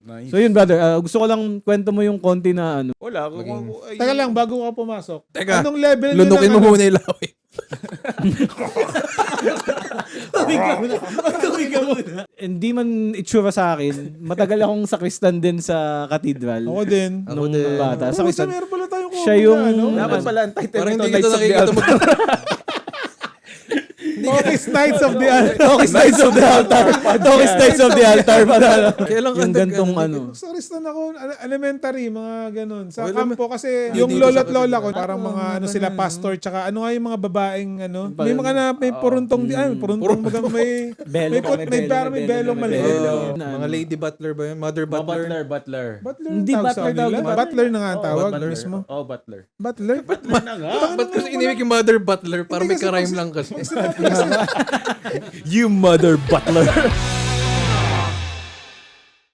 Nice. So yun brother, gusto ko lang kwento mo yung konti na ano. Wala. Teka lang, bago ka pumasok. Teka, Anong level nyo lunukin ng mo ano? muna yung laway. Hindi man itsura sa akin, matagal akong sakristan din sa katedral. Ako din. Nung din. bata. Pero Sakristan. meron pala tayong Siya yung... ano? Dapat pala ang title Parang nito, hindi kita Knights of the nakikita Altar. Tokis Knights of the Altar. Tokis Knights of the Altar. Tokis Knights of the Altar. Kailan ka Yung gantong ano. Sakristan ako, elementary, mga ganun. Sa Well, kampo kasi hindi yung dito lolo't sa lola ko, katedral. parang mga ano sila, pastor, tsaka ano nga yung mga babaeng ano. May mga na, may puruntong, puruntong bagang may, may belong maliit. Mga lady butler ba yun? Mother butler? Butler. Butler Hindi, ang tawag sa butler kanila. tawag. Butler na nga ang tawag. Butler. Mismo. Oh, butler. Butler? Ba't kasi inimik yung mother butler? Para may karime lang kasi. You mother butler.